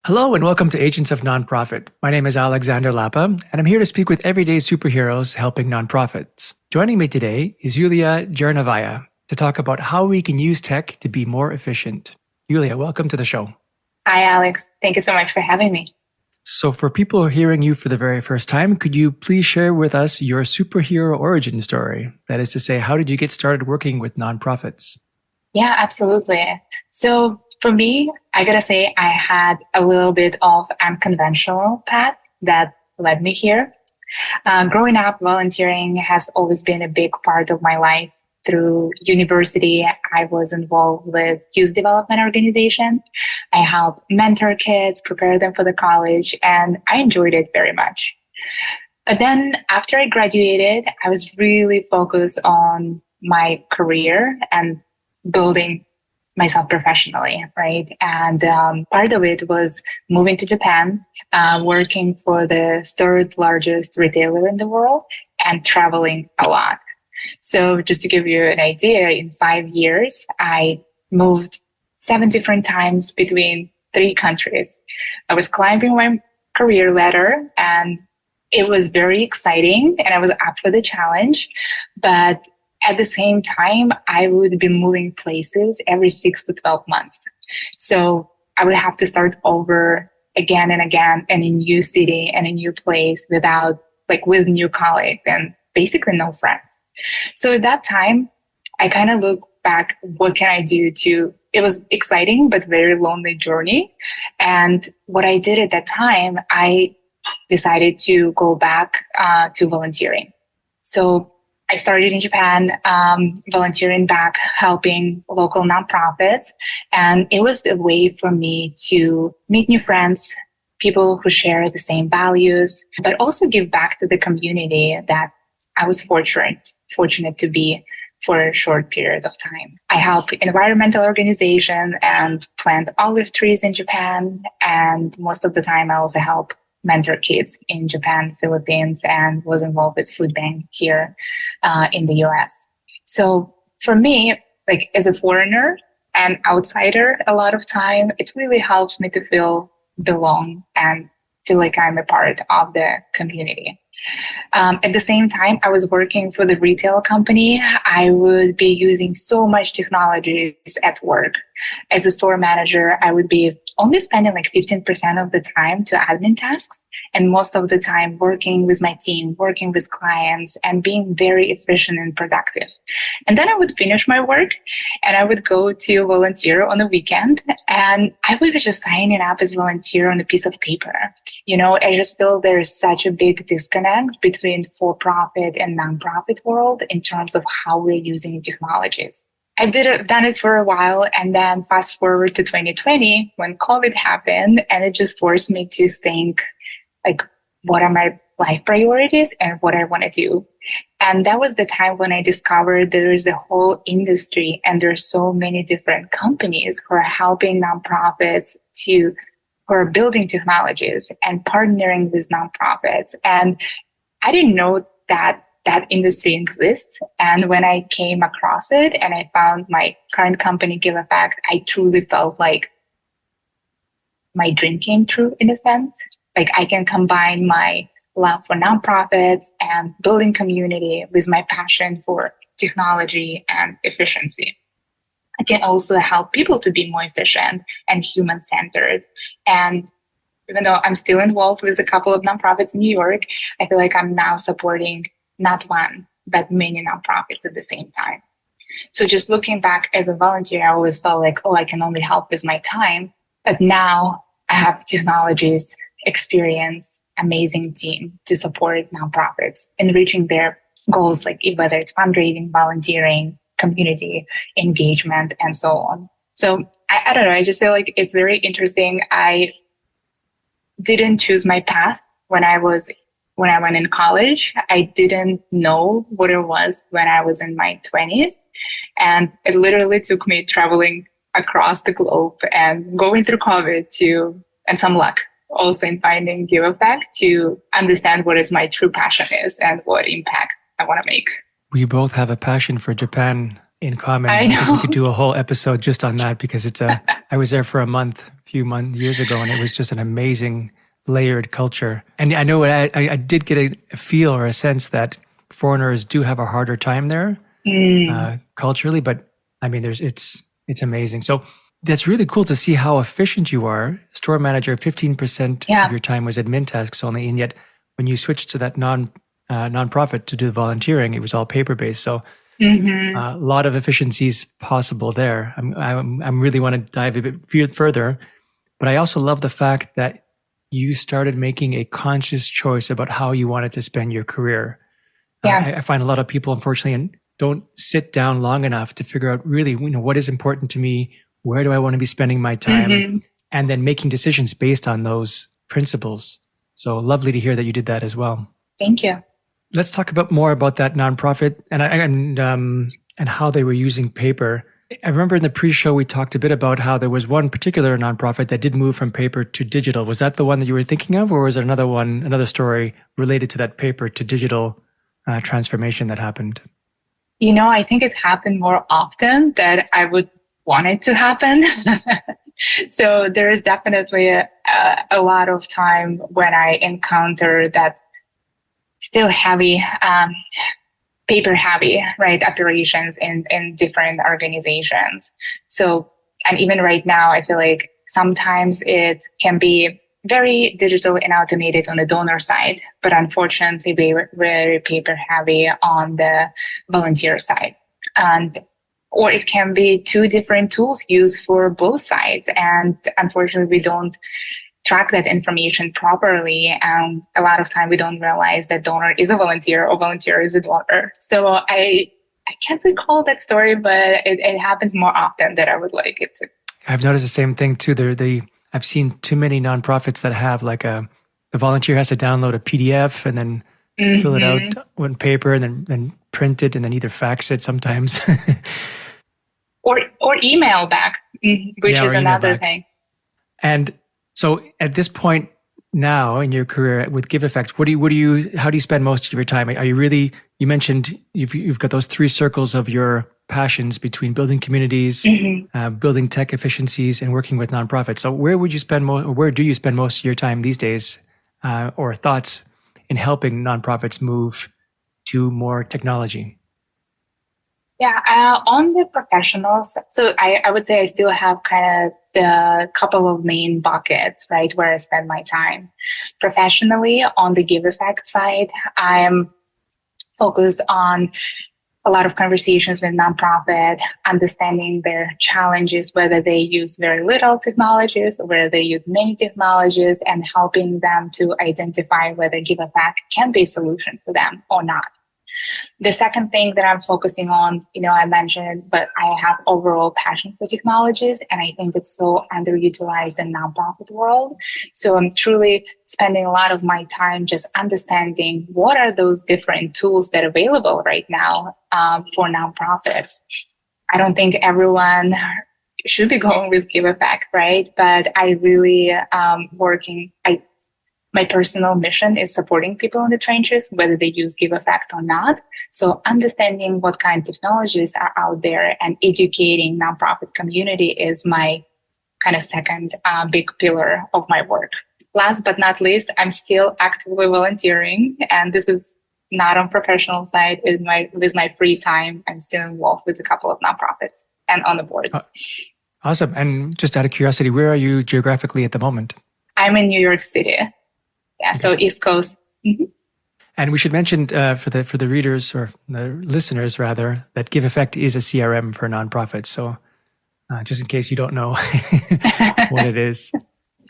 Hello and welcome to Agents of Nonprofit. My name is Alexander Lapa, and I'm here to speak with everyday superheroes helping nonprofits. Joining me today is Yulia Zhernovaya to talk about how we can use tech to be more efficient. Yulia, welcome to the show. Hi, Alex. Thank you so much for having me. So for people hearing you for the very first time, could you please share with us your superhero origin story? That is to say, how did you get started working with nonprofits? Yeah, absolutely. So for me, I gotta say I had a little bit of unconventional path that led me here. Growing up, volunteering has always been a big part of my life. Through university, I was involved with youth development organization. I helped mentor kids, prepare them for the college, and I enjoyed it very much. But then after I graduated, I was really focused on my career and building myself professionally, right? And part of it was moving to Japan, working for the third largest retailer in the world and traveling a lot. So just to give you an idea, in 5 years, I moved 7 different times between 3 countries. I was climbing my career ladder and it was very exciting and I was up for the challenge, but at the same time, I would be moving places every 6 to 12 months. So I would have to start over again and again in a new city and a new place with new colleagues and basically no friends. So at that time, I kind of look back, what can I do it was exciting, but very lonely journey. And what I did at that time, I decided to go back to volunteering. So I started in Japan, volunteering back, helping local nonprofits. And it was a way for me to meet new friends, people who share the same values, but also give back to the community that I was fortunate to be for a short period of time. I help environmental organizations and plant olive trees in Japan. And most of the time, I also help mentor kids in Japan, Philippines, and was involved with food bank here in the US. So for me, like as a foreigner and outsider, a lot of time, it really helps me to feel belong and feel like I'm a part of the community. At the same time, I was working for the retail company. I would be using so much technologies at work. As a store manager, I would be only spending like 15% of the time to admin tasks and most of the time working with my team, working with clients and being very efficient and productive. And then I would finish my work and I would go to volunteer on the weekend and I would be just signing up as volunteer on a piece of paper. I just feel there's such a big disconnect between for-profit and non-profit world in terms of how we're using technologies. I've done it for a while and then fast forward to 2020 when COVID happened and it just forced me to think like, what are my life priorities and what I want to do. And that was the time when I discovered there is a whole industry and there's so many different companies who are helping nonprofits who are building technologies and partnering with nonprofits. And I didn't know that industry exists. And when I came across it and I found my current company, GiveEffect, I truly felt like my dream came true in a sense. Like I can combine my love for nonprofits and building community with my passion for technology and efficiency. I can also help people to be more efficient and human-centered. And even though I'm still involved with a couple of nonprofits in New York, I feel like I'm now supporting not one, but many nonprofits at the same time. So just looking back as a volunteer, I always felt like, I can only help with my time. But now I have technologies, experience, amazing team to support nonprofits in reaching their goals, like whether it's fundraising, volunteering, community engagement, and so on. So I don't know, I just feel like it's very interesting. I didn't choose my path when I went in college. I didn't know what it was when I was in my 20s. And it literally took me traveling across the globe and going through COVID and some luck also in finding GiveEffect to understand what is my true passion is and what impact I want to make. We both have a passion for Japan. in common. I I think we could know. do a whole episode just on that because I was there for a month, years ago, and it was just an amazing layered culture. And I know I did get a feel or a sense that foreigners do have a harder time there Mm, culturally, but I mean, it's amazing. So that's really cool to see how efficient you are. Store manager, 15% of yeah. your time was admin tasks only, and yet when you switched to that nonprofit to do the volunteering, it was all paper based. So Hmm. a lot of efficiencies possible there. I'm really want to dive a bit further, but I also love the fact that you started making a conscious choice about how you wanted to spend your career. Yeah. I find a lot of people, unfortunately, don't sit down long enough to figure out really, what is important to me, where do I want to be spending my time, Hmm. and then making decisions based on those principles. So lovely to hear that you did that as well. Thank you. Let's talk about more about that nonprofit and how they were using paper. I remember in the pre-show we talked a bit about how there was one particular nonprofit that did move from paper to digital. Was that the one that you were thinking of, or was there another story related to that paper to digital transformation that happened? I think it's happened more often than I would want it to happen. So there is definitely a lot of time when I encounter that still heavy, paper heavy, right, operations in different organizations. So, and even right now, I feel like sometimes it can be very digital and automated on the donor side, but unfortunately very, very paper heavy on the volunteer side. And or it can be two different tools used for both sides. And unfortunately, we don't track that information properly. And a lot of time we don't realize that donor is a volunteer or volunteer is a donor. So I can't recall that story, but it happens more often than I would like it to. I've noticed the same thing too. I've seen too many nonprofits that have the volunteer has to download a PDF and then fill it out Hmm. on paper and then print it and then either fax it sometimes. Or email back, which Yeah, is or email another back. thing. And so at this point now in your career with GiveEffect, how do you spend most of your time? Are you really, you mentioned you've got those three circles of your passions between building communities, Hmm. building tech efficiencies, and working with nonprofits. So where do you spend most of your time these days, or thoughts in helping nonprofits move to more technology? Yeah, on the professionals, so I would say I still have kind of the couple of main buckets, right, where I spend my time. Professionally, on the GiveEffect side, I'm focused on a lot of conversations with nonprofit, understanding their challenges, whether they use very little technologies or whether they use many technologies, and helping them to identify whether GiveEffect can be a solution for them or not. The second thing that I'm focusing on, I mentioned, but I have overall passion for technologies, and I think it's so underutilized in nonprofit world. So I'm truly spending a lot of my time just understanding what are those different tools that are available right now for nonprofits. I don't think everyone should be going with GiveEffect, right? But I really my personal mission is supporting people in the trenches, whether they use GiveEffect or not. So understanding what kind of technologies are out there and educating nonprofit community is my kind of second big pillar of my work. Last but not least, I'm still actively volunteering, and this is not on professional side. With my free time, I'm still involved with a couple of nonprofits and on the board. Awesome. And just out of curiosity, where are you geographically at the moment? I'm in New York City. Yeah, Okay. so East Coast. Mm-hmm. And we should mention for the readers or the listeners rather that GiveEffect is a CRM for nonprofits. So just in case you don't know what it is.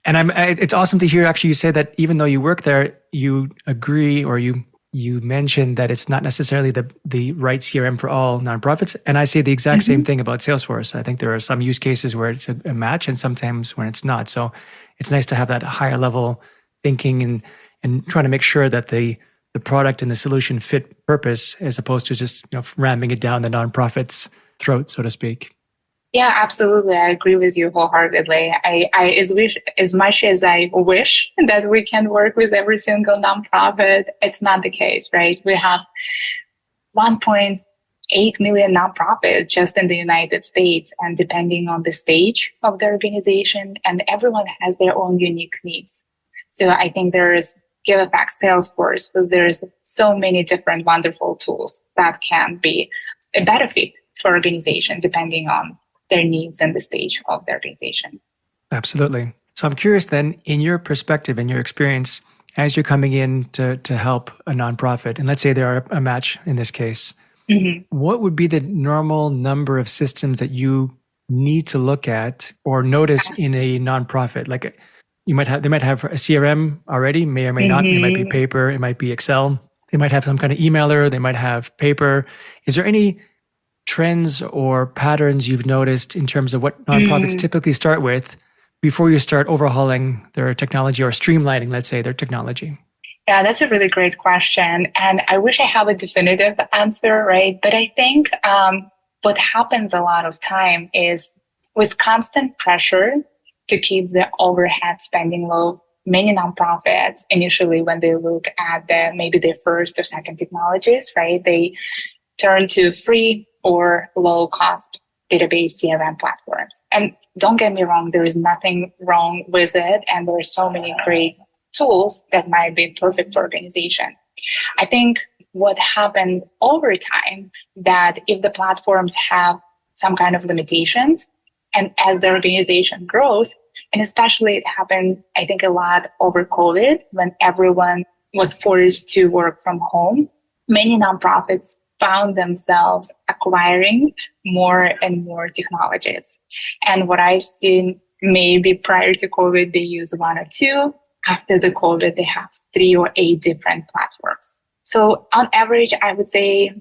And it's awesome to hear actually you say that even though you work there, you agree or you mentioned that it's not necessarily the right CRM for all nonprofits. And I say the exact same thing about Salesforce. I think there are some use cases where it's a match and sometimes when it's not. So it's nice to have that higher level thinking and trying to make sure that the product and the solution fit purpose as opposed to just ramming it down the nonprofit's throat, so to speak. Yeah, absolutely. I agree with you wholeheartedly. As much as I wish that we can work with every single nonprofit, it's not the case, right? We have 8 million nonprofits just in the United States, and depending on the stage of the organization, and everyone has their own unique needs. So I think there is GiveEffect, Salesforce, but there's so many different wonderful tools that can be a better fit for organization depending on their needs and the stage of the organization. Absolutely. So I'm curious then, in your perspective, in your experience, as you're coming in to help a nonprofit, and let's say they're a match in this case, what would be the normal number of systems that you need to look at or notice in a nonprofit? Like they might have a CRM already, may or may not. It might be paper, it might be Excel. They might have some kind of emailer, they might have paper. Is there any trends or patterns you've noticed in terms of what nonprofits typically start with before you start overhauling their technology or streamlining, let's say, their technology? Yeah, that's a really great question. And I wish I have a definitive answer, right? But I think what happens a lot of time is with constant pressure to keep the overhead spending low, many nonprofits initially, when they look at maybe their first or second technologies, right, they turn to free or low cost database CRM platforms. And don't get me wrong, there is nothing wrong with it. And there are so many great tools that might be perfect for organization. I think what happened over time, that if the platforms have some kind of limitations, and as the organization grows, and especially it happened, I think, a lot over COVID, when everyone was forced to work from home, many nonprofits found themselves acquiring more and more technologies. And what I've seen, maybe prior to COVID, they use one or two. After the COVID, they have 3 or 8 different platforms. So on average, I would say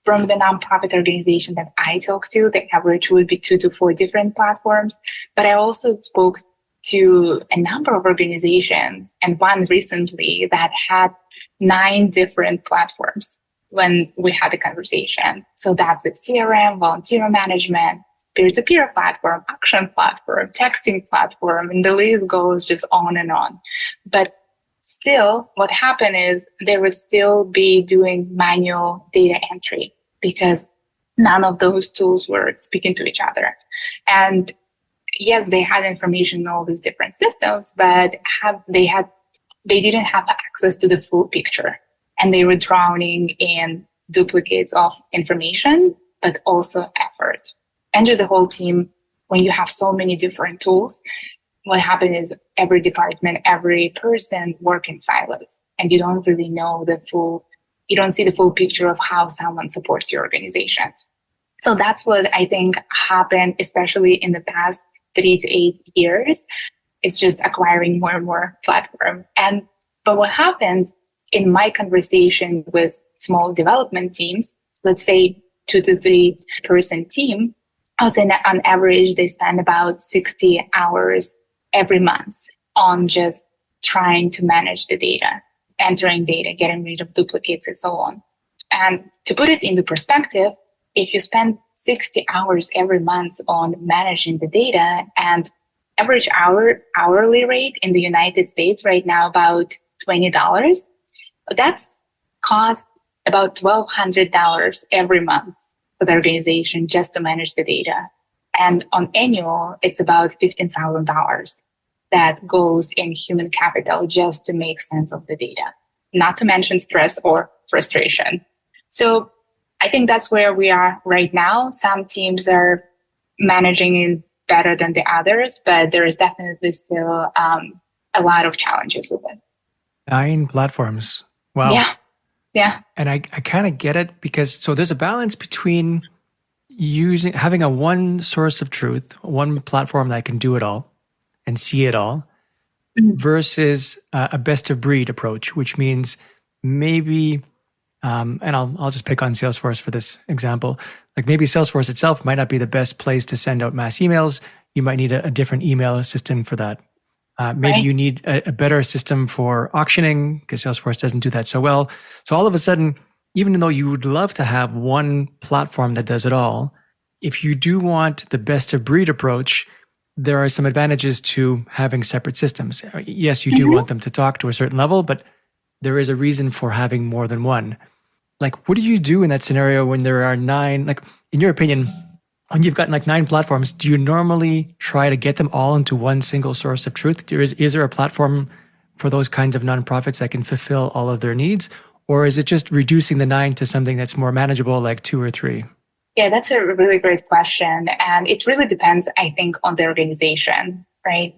from the nonprofit organization that I talk to, the average would be 2 to 4 different platforms. But I also spoke to a number of organizations, and one recently that had 9 different platforms when we had the conversation. So that's the CRM, volunteer management, peer-to-peer platform, action platform, texting platform, and the list goes just on and on. But still, what happened is they would still be doing manual data entry because none of those tools were speaking to each other. And yes, they had information in all these different systems, but they didn't have access to the full picture. And they were drowning in duplicates of information, but also effort. And to the whole team, when you have so many different tools, what happens is every department, every person work in silos, and you don't really know you don't see the full picture of how someone supports your organizations. So that's what I think happened, especially in the past 3 to 8 years. It's just acquiring more and more platform. But what happens in my conversation with small development teams, let's say 2 to 3 person team, I would say that on average, they spend about 60 hours every month on just trying to manage the data, entering data, getting rid of duplicates, and so on. And to put it into perspective, if you spend 60 hours every month on managing the data, and average hourly rate in the United States right now about $20, that's cost about $1,200 every month for the organization just to manage the data. And on annual, it's about $15,000 that goes in human capital just to make sense of the data, not to mention stress or frustration. So I think that's where we are right now. Some teams are managing it better than the others, but there is definitely still a lot of challenges with it. 9 platforms. Wow. Yeah. And I kind of get it, because so there's a balance between having a one source of truth, one platform that can do it all and see it all, versus a best of breed approach, which means maybe, and I'll just pick on Salesforce for this example. Like maybe Salesforce itself might not be the best place to send out mass emails. You might need a different email system for that. Maybe you need a better system for auctioning, because Salesforce doesn't do that so well. So all of a sudden, even though you would love to have one platform that does it all, if you do want the best of breed approach, there are some advantages to having separate systems. Yes, you do want them to talk to a certain level, but there is a reason for having more than one. like, what do you do in that scenario when there are nine, like, in your opinion, when you've got like nine platforms, do you normally try to get them all into one single source of truth? Is there a platform for those kinds of nonprofits that can fulfill all of their needs? Or is it just reducing the nine to something that's more manageable, like two or three? Yeah, that's a really great question. And it really depends, I think, on the organization, right?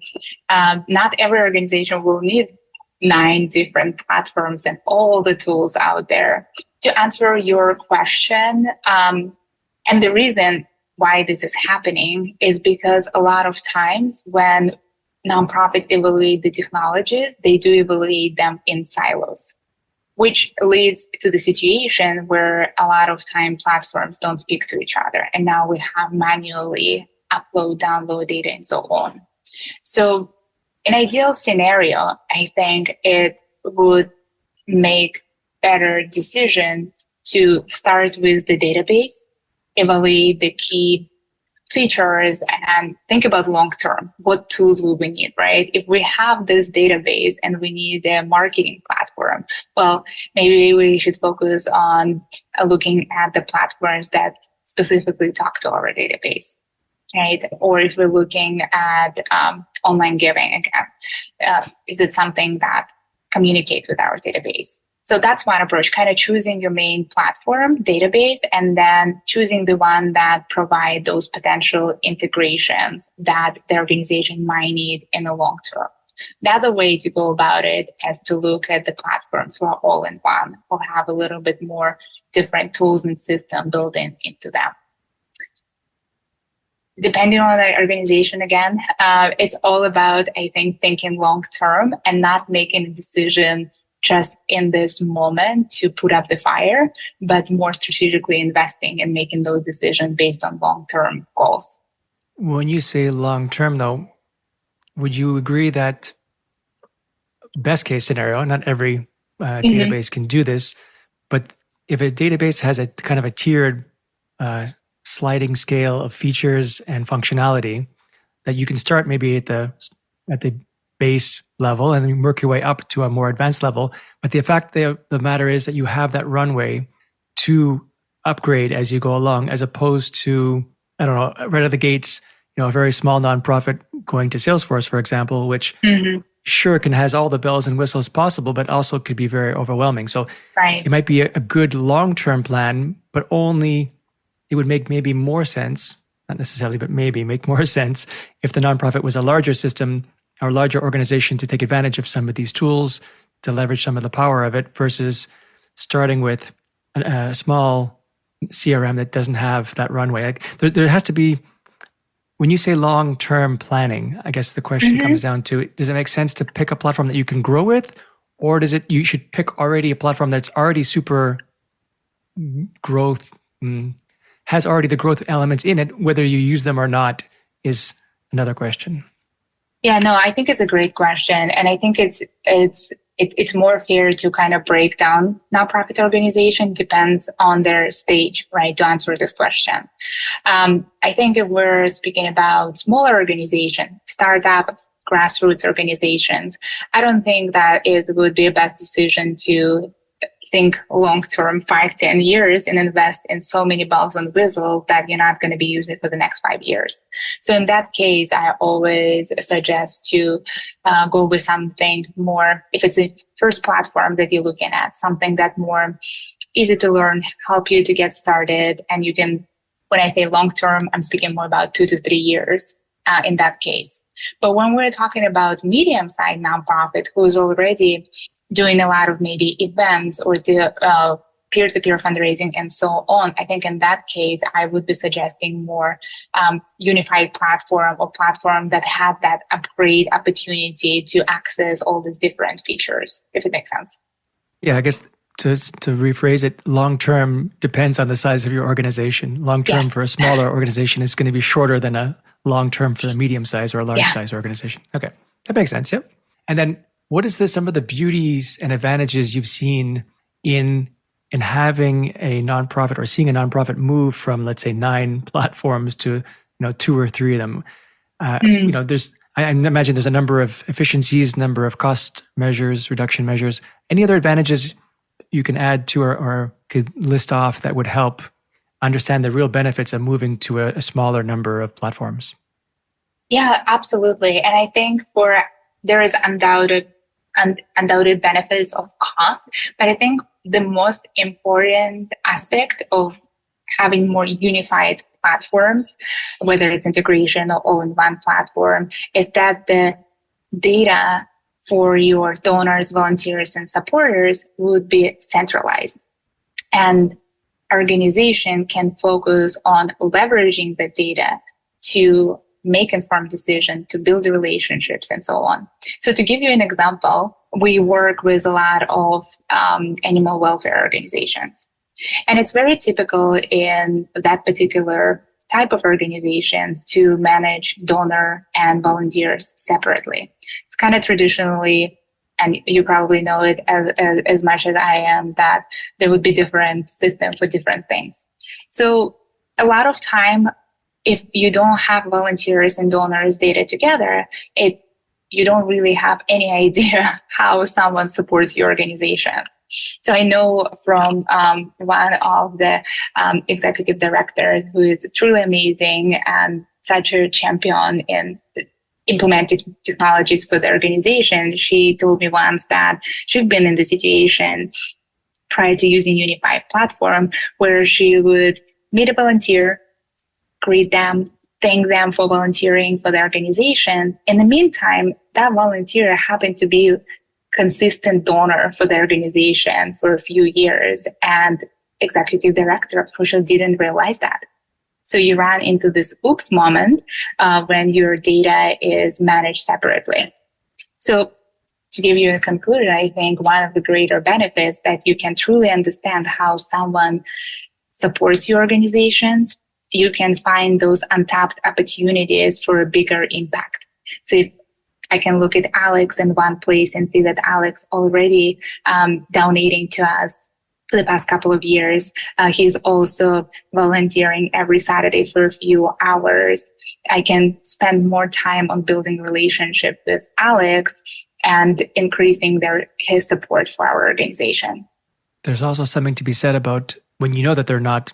Not every organization will need nine different platforms and all the tools out there. To answer your question, and the reason why this is happening is because a lot of times when nonprofits evaluate the technologies, they do evaluate them in silos, which leads to the situation where a lot of time platforms don't speak to each other. And now we have manually upload, download data and so on. So in ideal scenario, I think it would make better decision to start with the database, evaluate the key features, and think about long term. What tools will we need, right? If we have this database and we need a marketing platform, well, maybe we should focus on looking at the platforms that specifically talk to our database, right? Or if we're looking at online giving again, is it something that communicates with our database? So that's one approach, kind of choosing your main platform database and then choosing the one that provide those potential integrations that the organization might need in the long term. The other way to go about it is to look at the platforms who are all in one or have a little bit more different tools and system built into them. Depending on the organization, again, it's all about, I think, thinking long term and not making a decision just in this moment to put up the fire, but more strategically investing and making those decisions based on long-term goals. When you say long-term, though, would you agree that best case scenario, not every database can do this, but if a database has a kind of a tiered sliding scale of features and functionality, that you can start maybe at the base level and then work your way up to a more advanced level. But the fact of the matter is that you have that runway to upgrade as you go along, as opposed to, I don't know, right out of the gates, a very small nonprofit going to Salesforce, for example, which sure has all the bells and whistles possible, but also could be very overwhelming. So it might be a good long-term plan, but only it would make maybe more sense, not necessarily, but maybe make more sense if the nonprofit was a larger system or larger organization to take advantage of some of these tools, to leverage some of the power of it, versus starting with a small CRM that doesn't have that runway. Like there has to be, when you say long-term planning, I guess the question comes down to, does it make sense to pick a platform that you can grow with, or you should pick already a platform that's already super growth, has already the growth elements in it, whether you use them or not is another question. Yeah, no, I think it's a great question. And I think it's more fair to kind of break down nonprofit organization depends on their stage, right, to answer this question. I think if we're speaking about smaller organization, startup, grassroots organizations, I don't think that it would be a best decision to think long-term, 5-10 years and invest in so many bells and whistles that you're not going to be using for the next 5 years. So in that case, I always suggest to go with something more, if it's a first platform that you're looking at, something that more easy to learn, help you to get started. And you can, when I say long-term, I'm speaking more about 2 to 3 years in that case. But when we're talking about medium-sized nonprofit who's already doing a lot of maybe events or the peer-to-peer fundraising and so on, I think in that case, I would be suggesting more unified platform or platform that had that upgrade opportunity to access all these different features, if it makes sense. Yeah, I guess to rephrase it, long-term depends on the size of your organization. Long-term for a smaller organization is going to be shorter than a long-term for a medium-sized or a large-sized organization. Okay, that makes sense, yep. And then what is some of the beauties and advantages you've seen in having a nonprofit or seeing a nonprofit move from, let's say, 9 platforms to 2 or 3 of them? I imagine there's a number of efficiencies, number of cost measures, reduction measures. Any other advantages you can add to or could list off that would help understand the real benefits of moving to a smaller number of platforms? Yeah, absolutely. And I think there is undoubted benefits of cost, but I think the most important aspect of having more unified platforms, whether it's integration or all-in-one platform, is that the data for your donors, volunteers, and supporters would be centralized. And organization can focus on leveraging the data to make informed decisions, to build relationships, and so on. So to give you an example, we work with a lot of animal welfare organizations. And it's very typical in that particular type of organizations to manage donor and volunteers separately. It's kind of traditionally, and you probably know it as much as I am, that there would be different systems for different things. So a lot of time, if you don't have volunteers and donors data together, you don't really have any idea how someone supports your organization. So I know from one of the executive directors who is truly amazing and such a champion in implementing technologies for the organization. She told me once that she'd been in the situation prior to using unified platform where she would meet a volunteer, greet them, thank them for volunteering for the organization. In the meantime, that volunteer happened to be consistent donor for the organization for a few years, and executive director official didn't realize that. So you ran into this oops moment when your data is managed separately. So to give you a conclusion, I think one of the greater benefits that you can truly understand how someone supports your organizations, you can find those untapped opportunities for a bigger impact. So if I can look at Alex in one place and see that Alex already donating to us for the past couple of years. He's also volunteering every Saturday for a few hours. I can spend more time on building relationship with Alex and increasing his support for our organization. There's also something to be said about when you know that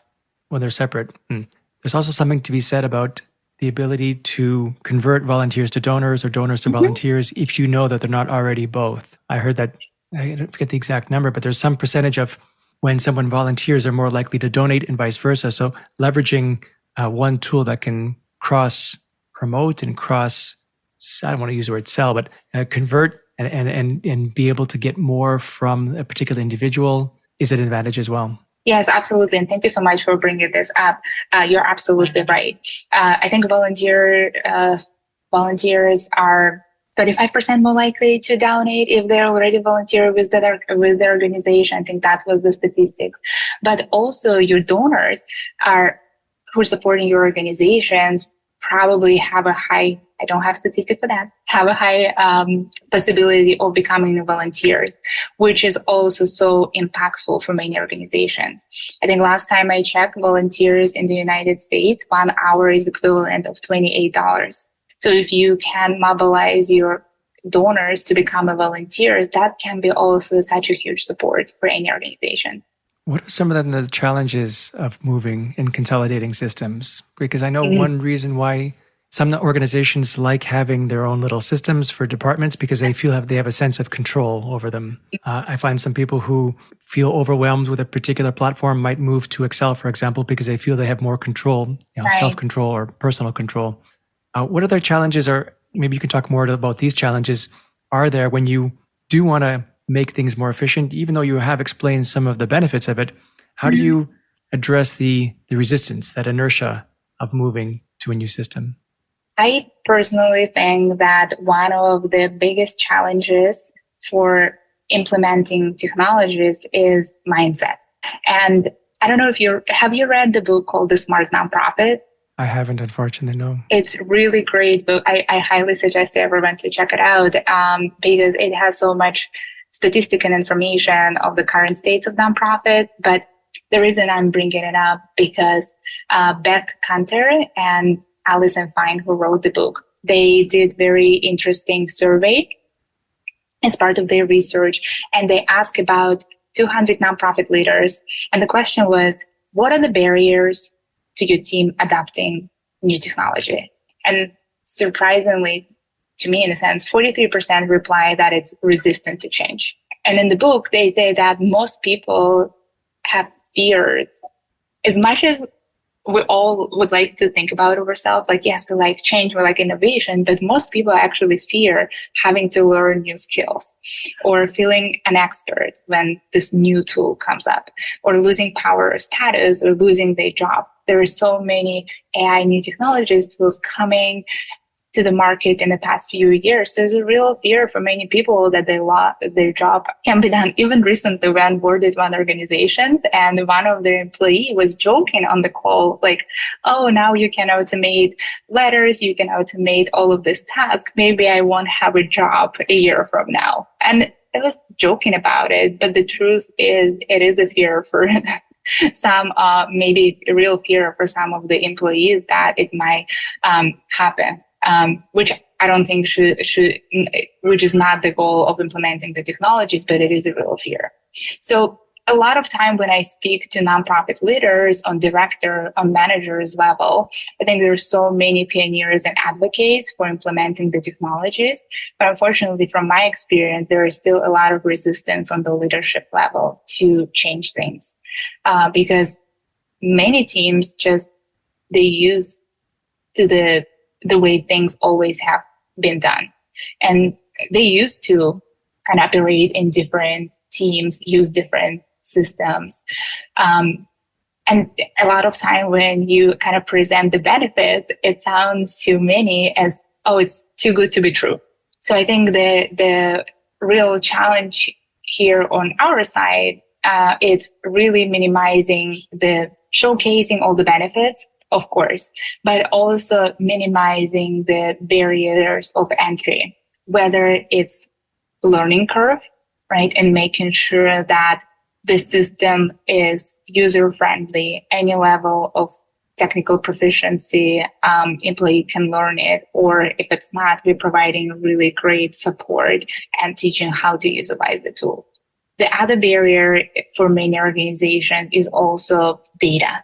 when they're separate. There's also something to be said about the ability to convert volunteers to donors or donors to volunteers if you know that they're not already both. I heard that, I forget the exact number, but there's some percentage of when someone volunteers are more likely to donate and vice versa. So leveraging one tool that can cross-promote and I don't want to use the word sell, but convert and be able to get more from a particular individual is an advantage as well. Yes, absolutely. And thank you so much for bringing this up. You're absolutely right. I think volunteers are 35% more likely to donate if they're already volunteer with the organization. I think that was the statistics. But also your donors who are supporting your organizations probably have a high, I don't have statistics for that, have a high possibility of becoming volunteers, which is also so impactful for many organizations. I think last time I checked, volunteers in the United States, 1 hour is the equivalent of $28. So if you can mobilize your donors to become a volunteer, that can be also such a huge support for any organization. What are some of the challenges of moving and consolidating systems? Because I know one reason why some organizations like having their own little systems for departments because they feel they have a sense of control over them. I find some people who feel overwhelmed with a particular platform might move to Excel, for example, because they feel they have more control, right. Self-control or personal control. What other challenges maybe you can talk more about these challenges, are there when you do want to make things more efficient, even though you have explained some of the benefits of it? How do you address the resistance, that inertia of moving to a new system? I personally think that one of the biggest challenges for implementing technologies is mindset. And I don't know have you read the book called The Smart Nonprofit? I haven't, unfortunately, no. It's a really great book. I highly suggest everyone to check it out because it has so much statistic and information of the current states of nonprofit. But the reason I'm bringing it up because Beth Canter and Alison Fine, who wrote the book, they did very interesting survey as part of their research, and they asked about 200 nonprofit leaders. And the question was, what are the barriers to your team adopting new technology? And surprisingly, to me, in a sense, 43% reply that it's resistant to change. And in the book, they say that most people have feared, as much as we all would like to think about ourselves, like, yes, we like change, we like innovation, but most people actually fear having to learn new skills or feeling an expert when this new tool comes up, or losing power or status, or losing their job. There are so many AI new technologies, tools coming to the market in the past few years. There's a real fear for many people that their job can be done. Even recently, we onboarded one organizations, and one of their employee was joking on the call, like, oh, now you can automate letters, you can automate all of this task. Maybe I won't have a job a year from now. And I was joking about it, but the truth is, it is a fear for some, maybe a real fear for some of the employees that it might happen. Which I don't think which is not the goal of implementing the technologies, but it is a real fear. So a lot of time when I speak to nonprofit leaders on director, on managers level, I think there are so many pioneers and advocates for implementing the technologies. But unfortunately, from my experience, there is still a lot of resistance on the leadership level to change things, because many teams they use to the way things always have been done. And they used to kind of operate in different teams, use different systems. And a lot of time when you kind of present the benefits, it sounds to many as, oh, it's too good to be true. So I think the real challenge here on our side, it's really showcasing all the benefits, of course, but also minimizing the barriers of entry, whether it's learning curve, right? And making sure that the system is user-friendly, any level of technical proficiency, employee can learn it. Or if it's not, we're providing really great support and teaching how to utilize the tool. The other barrier for many organizations is also data.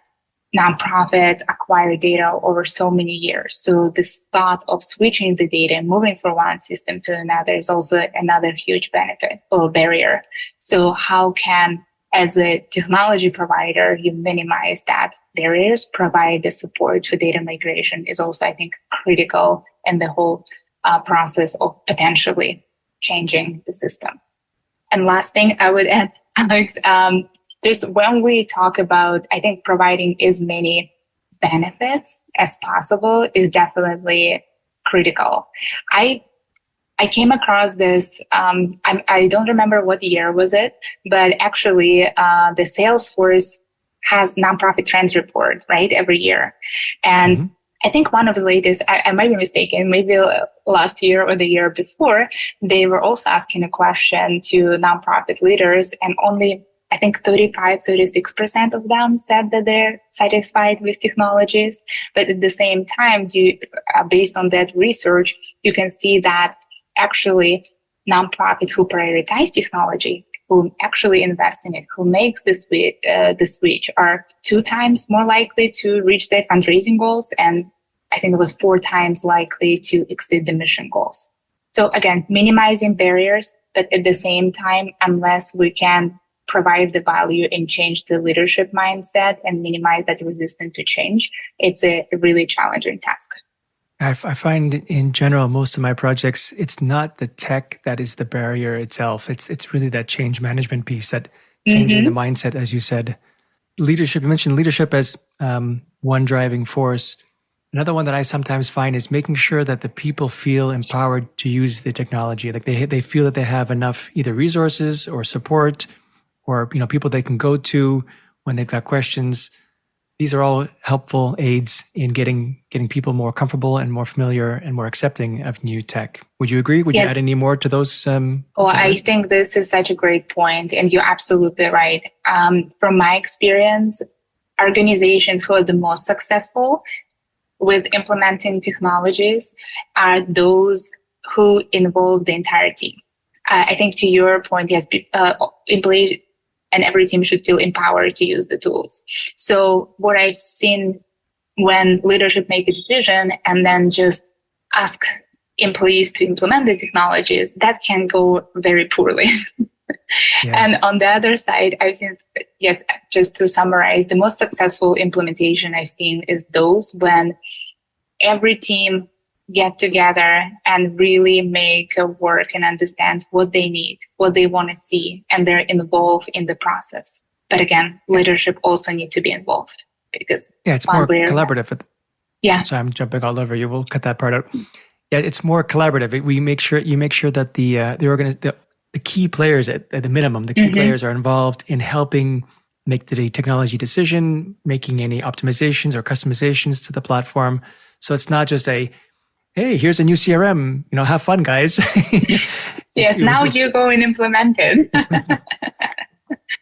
Nonprofits acquire data over so many years. So this thought of switching the data and moving from one system to another is also another huge benefit or barrier. So how can, as a technology provider, you minimize that barriers, provide the support for data migration is also, I think, critical in the whole process of potentially changing the system. And last thing I would add, Alex, just when we talk about, I think providing as many benefits as possible is definitely critical. I came across this, I don't remember what year was it, but actually the Salesforce has nonprofit trends report, right, every year. And I think one of the latest, I might be mistaken, maybe last year or the year before, they were also asking a question to nonprofit leaders, and only I think 36% of them said that they're satisfied with technologies. But at the same time, based on that research, you can see that actually nonprofits who prioritize technology, who actually invest in it, who makes the switch are 2 times more likely to reach their fundraising goals. And I think it was 4 times likely to exceed the mission goals. So again, minimizing barriers, but at the same time, unless we can provide the value and change the leadership mindset and minimize that resistance to change, it's a really challenging task. I find in general, most of my projects, it's not the tech that is the barrier itself. It's really that change management piece, that changing the mindset, as you said. Leadership, you mentioned leadership as one driving force. Another one that I sometimes find is making sure that the people feel empowered to use the technology. Like they feel that they have enough either resources or support, or people they can go to when they've got questions. These are all helpful aids in getting people more comfortable and more familiar and more accepting of new tech. Would you agree? Would you add any more to those? I think this is such a great point, and you're absolutely right. From my experience, organizations who are the most successful with implementing technologies are those who involve the entire team. I think to your point, yes, employees and every team should feel empowered to use the tools. So what I've seen when leadership make a decision and then just ask employees to implement the technologies, that can go very poorly. Yeah. And on the other side, I've seen, yes, just to summarize, the most successful implementation I've seen is those when every team get together and really make a work and understand what they need, what they want to see, and they're involved in the process. But again, leadership also need to be involved because it's more collaborative. Yeah. So I'm jumping all over you. We'll cut that part out. Yeah, it's more collaborative. You make sure that the key players at the minimum, the key players are involved in helping make the technology decision, making any optimizations or customizations to the platform. So it's not just hey, here's a new CRM, have fun, guys. Yes, now you go and implement it.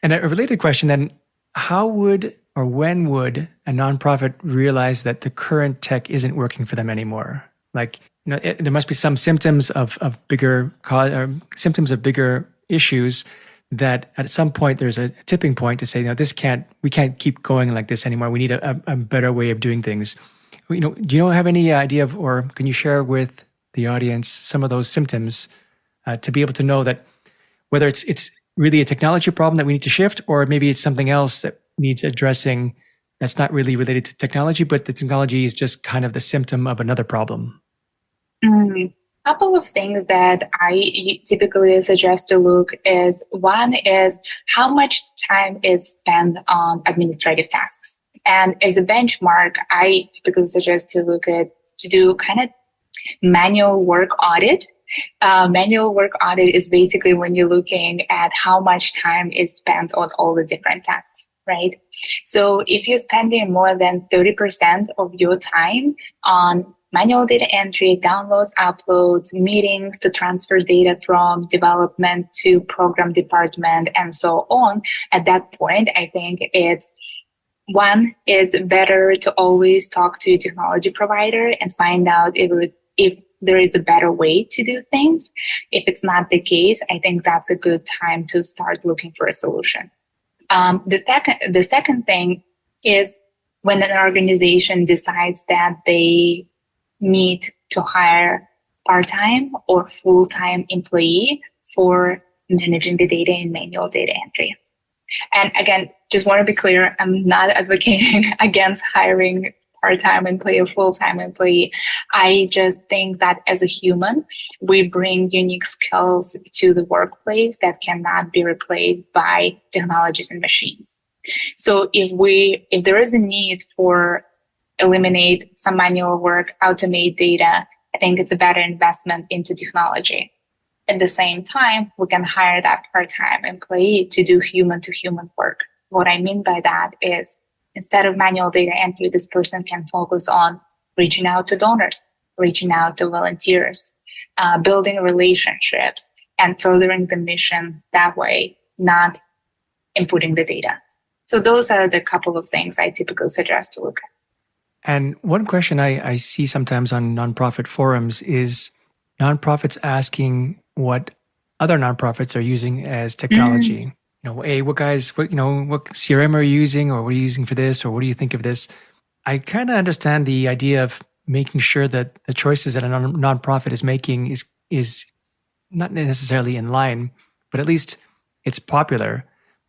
And a related question then, how would or when would a nonprofit realize that the current tech isn't working for them anymore? Like, there must be some symptoms of bigger issues that at some point there's a tipping point to say, we can't keep going like this anymore. We need a better way of doing things. Do you have any idea of, or can you share with the audience some of those symptoms to be able to know that whether it's really a technology problem that we need to shift, or maybe it's something else that needs addressing that's not really related to technology, but the technology is just kind of the symptom of another problem? Couple of things that I typically suggest to look is, one is how much time is spent on administrative tasks. And as a benchmark, I typically suggest to do kind of manual work audit. Manual work audit is basically when you're looking at how much time is spent on all the different tasks, right? So if you're spending more than 30% of your time on manual data entry, downloads, uploads, meetings to transfer data from development to program department, and so on, at that point, I think it's better to always talk to a technology provider and find out if there is a better way to do things. If it's not the case, I think that's a good time to start looking for a solution. The second thing is when an organization decides that they need to hire part-time or full-time employee for managing the data in manual data entry. And again, just want to be clear, I'm not advocating against hiring part-time employee or full-time employee. I just think that as a human, we bring unique skills to the workplace that cannot be replaced by technologies and machines. So if there is a need for eliminate some manual work, automate data, I think it's a better investment into technology. At the same time, we can hire that part-time employee to do human-to-human work. What I mean by that is instead of manual data entry, this person can focus on reaching out to donors, reaching out to volunteers, building relationships, and furthering the mission that way, not inputting the data. So those are the couple of things I typically suggest to look at. And one question I see sometimes on nonprofit forums is nonprofits asking what other nonprofits are using as technology. Hey, what CRM are you using, or what are you using for this, or what do you think of this? I kind of understand the idea of making sure that the choices that a nonprofit is making is not necessarily in line, but at least it's popular.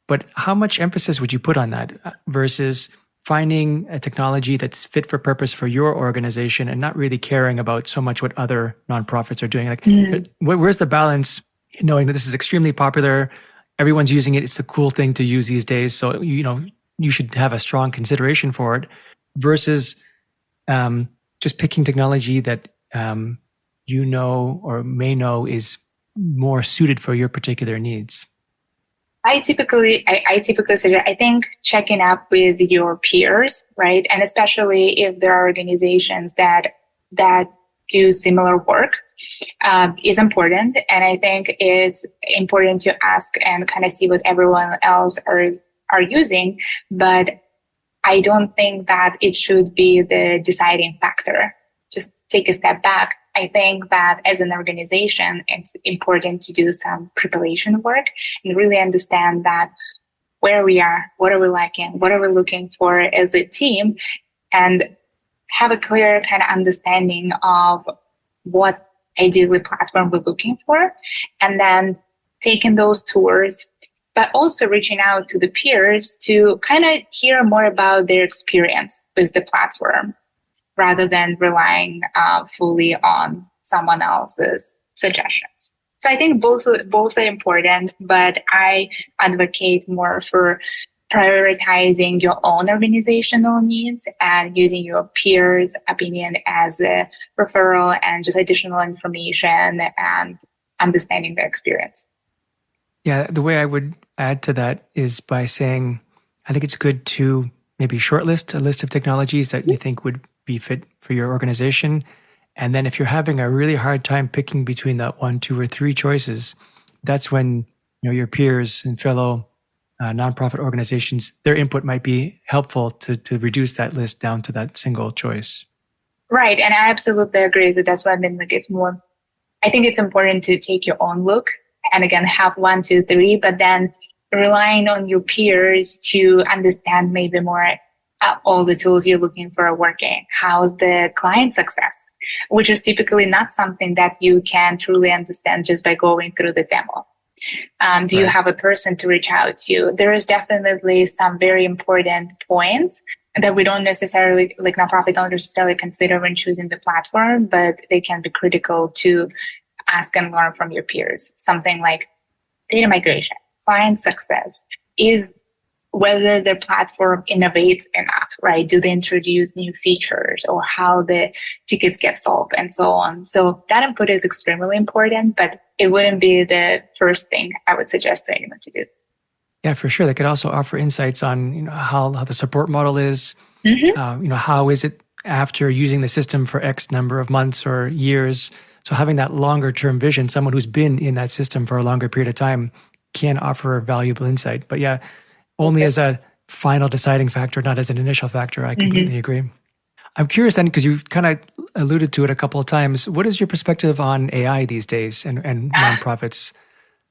But how much emphasis would you put on that versus finding a technology that's fit for purpose for your organization and not really caring about so much what other nonprofits are doing? Where's the balance in knowing that this is extremely popular, everyone's using it, it's the cool thing to use these days, so you should have a strong consideration for it, versus just picking technology that or may know is more suited for your particular needs? I typically suggest, I think checking up with your peers, right? And especially if there are organizations that do similar work, is important. And I think it's important to ask and kind of see what everyone else are using. But I don't think that it should be the deciding factor. Just take a step back. I think that as an organization, it's important to do some preparation work and really understand that where we are, what are we lacking, what are we looking for as a team, and have a clear kind of understanding of what ideally platform we're looking for, and then taking those tours, but also reaching out to the peers to kind of hear more about their experience with the platform rather than relying fully on someone else's suggestions. So I think both are important, but I advocate more for prioritizing your own organizational needs and using your peers' opinion as a referral and just additional information and understanding their experience. Yeah, the way I would add to that is by saying, I think it's good to maybe shortlist a list of technologies that you think would be fit for your organization. And then if you're having a really hard time picking between that one, two, or three choices, that's when your peers and fellow nonprofit organizations, their input might be helpful to reduce that list down to that single choice. Right. And I absolutely agree that that's why I mean, it's more, I think it's important to take your own look and again, have one, two, three, but then relying on your peers to understand maybe more all the tools you're looking for are working. How's the client success? Which is typically not something that you can truly understand just by going through the demo. Do you have a person to reach out to? There is definitely some very important points that we don't necessarily, like nonprofit don't necessarily consider when choosing the platform, but they can be critical to ask and learn from your peers. Something like data migration, client success, is whether the platform innovates enough, right? Do they introduce new features or how the tickets get solved and so on? So that input is extremely important, but it wouldn't be the first thing I would suggest to anyone to do. Yeah, for sure. They could also offer insights on how the support model is. How is it after using the system for X number of months or years? So having that longer term vision, someone who's been in that system for a longer period of time can offer valuable insight. But yeah, only as a final deciding factor, not as an initial factor. I completely agree. I'm curious then, because you kind of alluded to it a couple of times. What is your perspective on AI these days and nonprofits?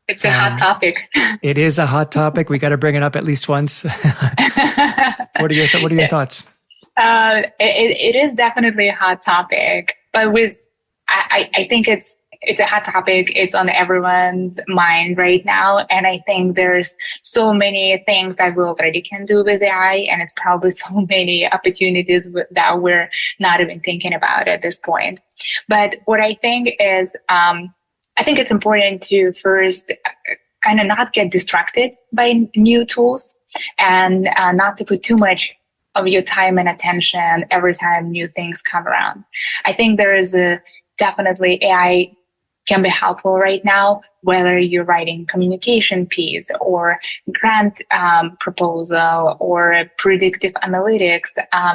It's a hot topic. It is a hot topic. We got to bring it up at least once. What are your thoughts? It is definitely a hot topic, but I think it's a hot topic. It's on everyone's mind right now. And I think there's so many things that we already can do with AI. And it's probably so many opportunities that we're not even thinking about at this point. But what I think is, I think it's important to first kind of not get distracted by new tools and not to put too much of your time and attention every time new things come around. I think there is definitely AI can be helpful right now, whether you're writing communication piece or grant proposal or predictive analytics.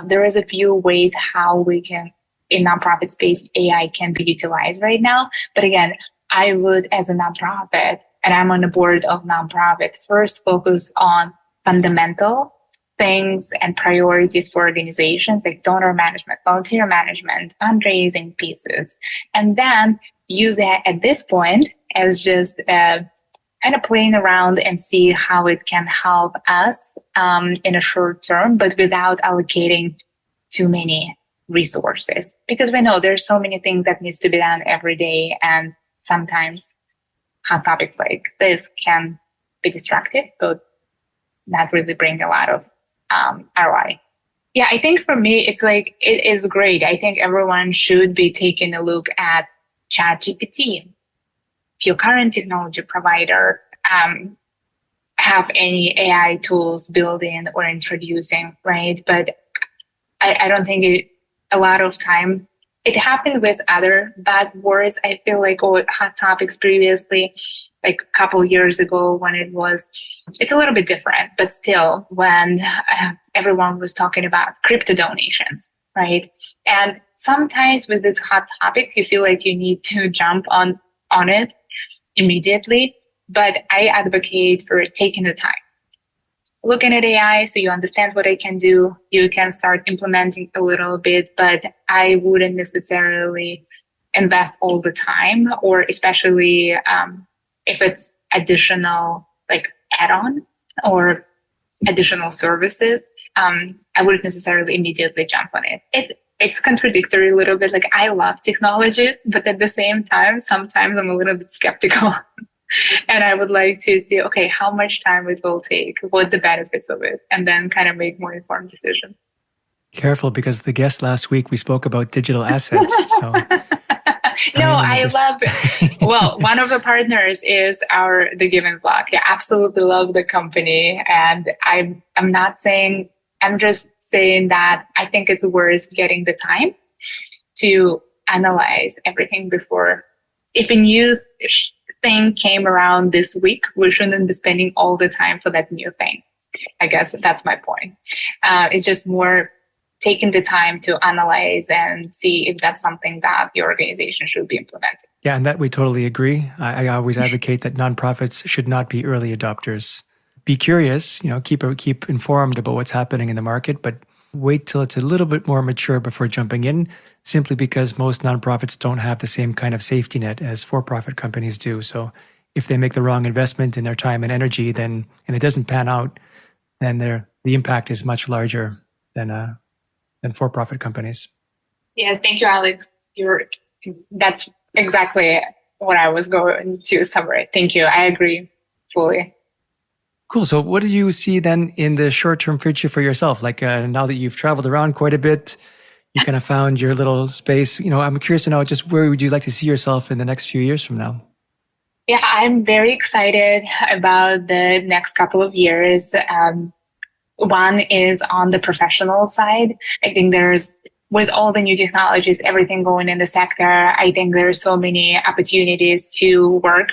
There is a few ways how we can, in nonprofit space, AI can be utilized right now. But again, I would, as a nonprofit, and I'm on the board of nonprofit, first focus on fundamental things and priorities for organizations like donor management, volunteer management, fundraising pieces, and then use it at this point as just kind of playing around and see how it can help us in a short term, but without allocating too many resources. Because we know there's so many things that needs to be done every day, and sometimes hot topics like this can be distractive, but not really bring a lot of ROI. Yeah, I think for me, it's like, it is great. I think everyone should be taking a look at ChatGPT. If your current technology provider have any AI tools built in or introducing, right? But I don't think a lot of time, it happened with other bad words, I feel like, or hot topics previously, like a couple years ago when it's a little bit different, but still when everyone was talking about crypto donations, right? And sometimes with these hot topics, you feel like you need to jump on it immediately, but I advocate for taking the time. Looking at AI so you understand what it can do, you can start implementing a little bit, but I wouldn't necessarily invest all the time, or especially if it's additional like add-on or additional services, I wouldn't necessarily immediately jump on it. It's contradictory a little bit. Like, I love technologies, but at the same time, sometimes I'm a little bit skeptical. And I would like to see, okay, how much time it will take, what the benefits of it, and then kind of make more informed decisions. Careful, because the guest last week, we spoke about digital assets. So No, I love, well, one of the partners is the Given Block. I absolutely love the company. And I'm not saying, I'm just saying that I think it's worth getting the time to analyze everything before. If a new thing came around this week, we shouldn't be spending all the time for that new thing. I guess that's my point. It's just more taking the time to analyze and see if that's something that the organization should be implementing. Yeah, and that we totally agree. I always advocate that nonprofits should not be early adopters. Be curious, keep informed about what's happening in the market, but wait till it's a little bit more mature before jumping in, simply because most nonprofits don't have the same kind of safety net as for-profit companies do. So if they make the wrong investment in their time and energy, and it doesn't pan out, then the impact is much larger than for-profit companies. Yes, thank you, Alex. That's exactly what I was going to summarize. Thank you. I agree fully. Cool. So what do you see then in the short-term future for yourself? Like now that you've traveled around quite a bit, you kind of found your little space. I'm curious to know, just where would you like to see yourself in the next few years from now? Yeah, I'm very excited about the next couple of years. One is on the professional side. I think with all the new technologies, everything going in the sector, I think there's so many opportunities to work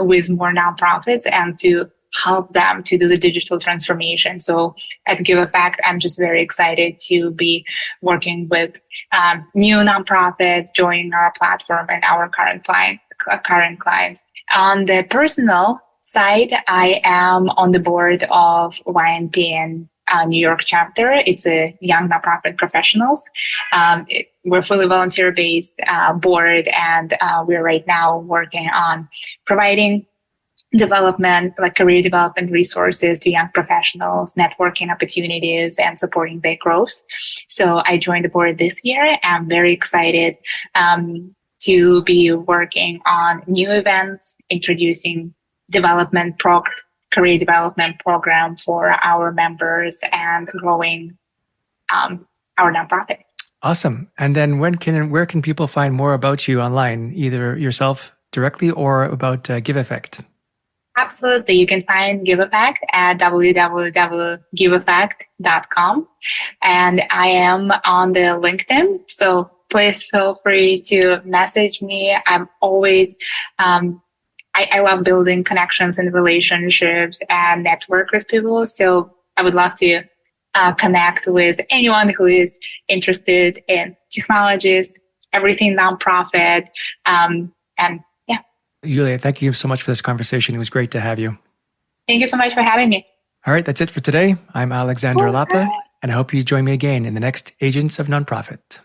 with more nonprofits and to help them to do the digital transformation. So at GiveEffect, I'm just very excited to be working with new nonprofits, joining our platform and our current clients. On the personal side, I am on the board of YNPN New York chapter. It's a young nonprofit professionals. We're fully volunteer-based board, and we're right now working on providing career development resources to young professionals, networking opportunities, and supporting their growth. So I joined the board this year. I'm very excited to be working on new events, introducing career development program for our members, and growing our nonprofit. Awesome. And then where can people find more about you online, either yourself directly or about GiveEffect? Absolutely. You can find GiveEffect at www.giveeffect.com. And I am on the LinkedIn. So please feel free to message me. I'm always, I love building connections and relationships and network with people. So I would love to connect with anyone who is interested in technologies, everything nonprofit, and yeah. Yulia, thank you so much for this conversation. It was great to have you. Thank you so much for having me. All right, that's it for today. I'm Alexander Lapa, and I hope you join me again in the next Agents of Nonprofit.